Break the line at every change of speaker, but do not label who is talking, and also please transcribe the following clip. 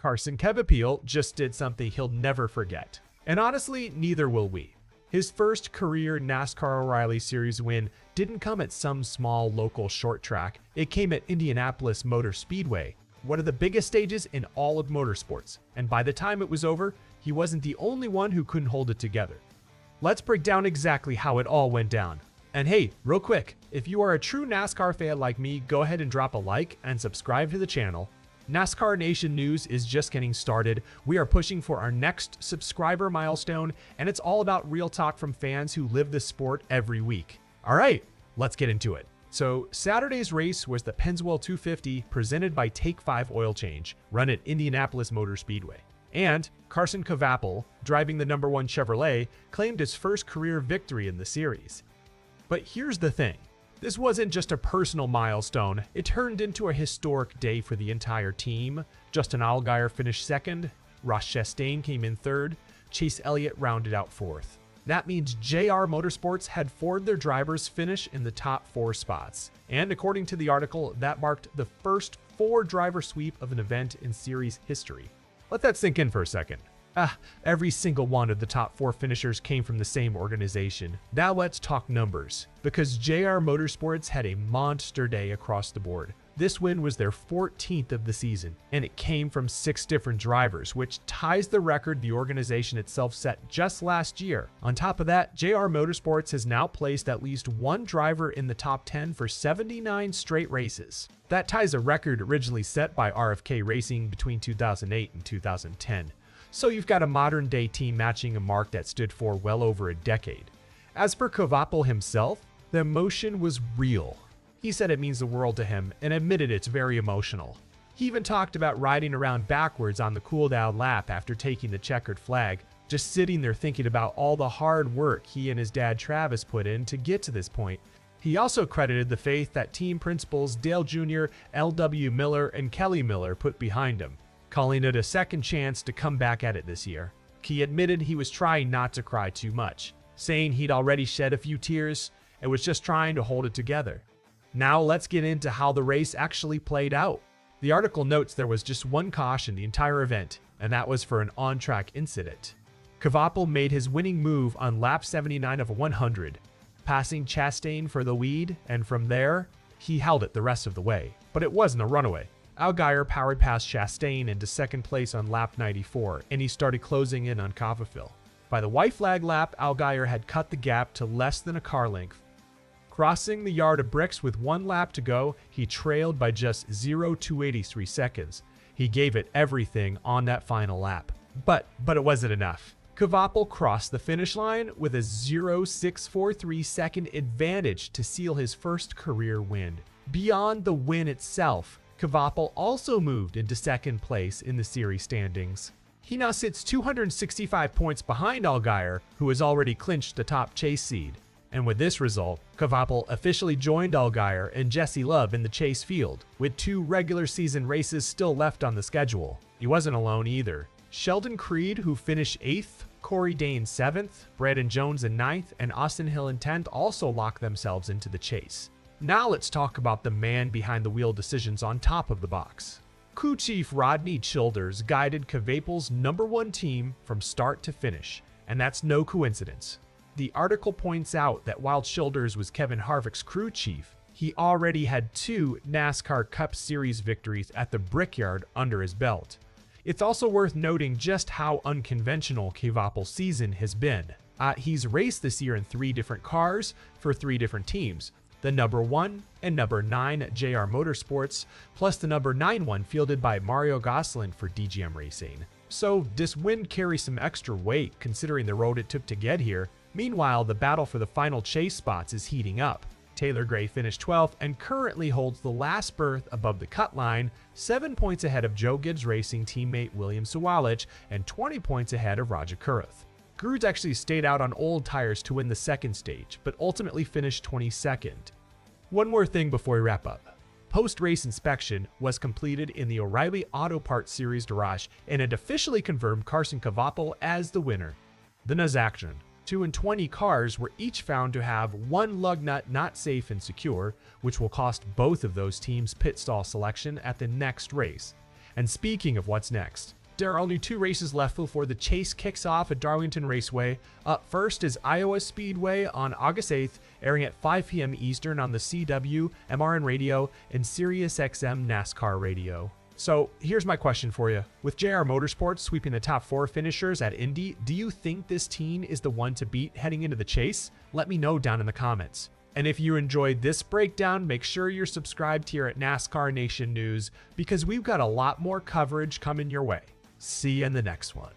Carson Kvapil just did something he'll never forget. And honestly, neither will we. His first career NASCAR O'Reilly Series win didn't come at some small local short track. It came at Indianapolis Motor Speedway, one of the biggest stages in all of motorsports. And by the time it was over, he wasn't the only one who couldn't hold it together. Let's break down exactly how it all went down. And hey, real quick, if you are a true NASCAR fan like me, go ahead and drop a like and subscribe to the channel. NASCAR Nation news is just getting started. We are pushing for our next subscriber milestone, and it's all about real talk from fans who live this sport every week. All right, let's get into it. So Saturday's race was the Pennzoil 250 presented by Take 5 Oil Change, run at Indianapolis Motor Speedway. And Carson Kvapil, driving the #1 Chevrolet, claimed his first career victory in the series. But here's the thing. This wasn't just a personal milestone, it turned into a historic day for the entire team. Justin Allgaier finished second, Ross Chastain came in third, Chase Elliott rounded out fourth. That means JR Motorsports had 4 of their drivers finish in the top 4 spots. And according to the article, that marked the first 4-driver sweep of an event in series history. Let that sink in for a second. Every single one of the top 4 finishers came from the same organization. Now let's talk numbers, because JR Motorsports had a monster day across the board. This win was their 14th of the season, and it came from 6 different drivers, which ties the record the organization itself set just last year. On top of that, JR Motorsports has now placed at least 1 driver in the top 10 for 79 straight races. That ties a record originally set by RFK Racing between 2008 and 2010. So you've got a modern-day team matching a mark that stood for well over a decade. As for Kvapil himself, the emotion was real. He said it means the world to him and admitted it's very emotional. He even talked about riding around backwards on the cool-down lap after taking the checkered flag, just sitting there thinking about all the hard work he and his dad Travis put in to get to this point. He also credited the faith that team principals Dale Jr., L.W. Miller, and Kelly Miller put behind him, calling it a second chance to come back at it this year. He admitted he was trying not to cry too much, saying he'd already shed a few tears and was just trying to hold it together. Now let's get into how the race actually played out. The article notes there was just 1 caution the entire event, and that was for an on-track incident. Kvapil made his winning move on lap 79 of 100, passing Chastain for the lead, and from there, he held it the rest of the way. But it wasn't a runaway. Allgaier powered past Chastain into second place on lap 94, and he started closing in on Kvapil. By the white flag lap, Allgaier had cut the gap to less than a car length. Crossing the yard of bricks with 1 lap to go, he trailed by just 0.283 seconds. He gave it everything on that final lap. But it wasn't enough. Kvapil crossed the finish line with a 0.643 second advantage to seal his first career win. Beyond the win itself, Kvapil also moved into second place in the series standings. He now sits 265 points behind Allgaier, who has already clinched the top Chase seed. And with this result, Kvapil officially joined Allgaier and Jesse Love in the Chase field, with 2 regular season races still left on the schedule. He wasn't alone either. Sheldon Creed, who finished 8th, Corey Dane 7th, Brandon Jones in 9th, and Austin Hill in 10th also locked themselves into the Chase. Now let's talk about the man behind the wheel decisions on top of the box. Crew Chief Rodney Childers guided Kvapil's #1 team from start to finish, and that's no coincidence. The article points out that while Childers was Kevin Harvick's crew chief, he already had 2 NASCAR Cup Series victories at the Brickyard under his belt. It's also worth noting just how unconventional Kvapil's season has been. He's raced this year in 3 different cars for 3 different teams. The #1 and #9 JR Motorsports, plus the #9 one fielded by Mario Gosselin for DGM Racing. So this win carries some extra weight considering the road it took to get here. Meanwhile, the battle for the final Chase spots is heating up. Taylor Gray finished 12th and currently holds the last berth above the cut line, 7 points ahead of Joe Gibbs Racing teammate William Sawalich and 20 points ahead of Roger Kurth. Grudes actually stayed out on old tires to win the second stage, but ultimately finished 22nd. One more thing before we wrap up. Post-race inspection was completed in the O'Reilly Auto Parts Series garage, and it officially confirmed Carson Kvapil as the winner. The NASCAR action. 2 in 20 cars were each found to have 1 lug nut not safe and secure, which will cost both of those teams pit stall selection at the next race. And speaking of what's next, there are only 2 races left before the Chase kicks off at Darlington Raceway. Up first is Iowa Speedway on August 8th, airing at 5 p.m. Eastern on the CW, MRN Radio, and Sirius XM NASCAR Radio. So here's my question for you. With JR Motorsports sweeping the top 4 finishers at Indy, do you think this team is the one to beat heading into the Chase? Let me know down in the comments. And if you enjoyed this breakdown, make sure you're subscribed here at NASCAR Nation News, because we've got a lot more coverage coming your way. See you in the next one.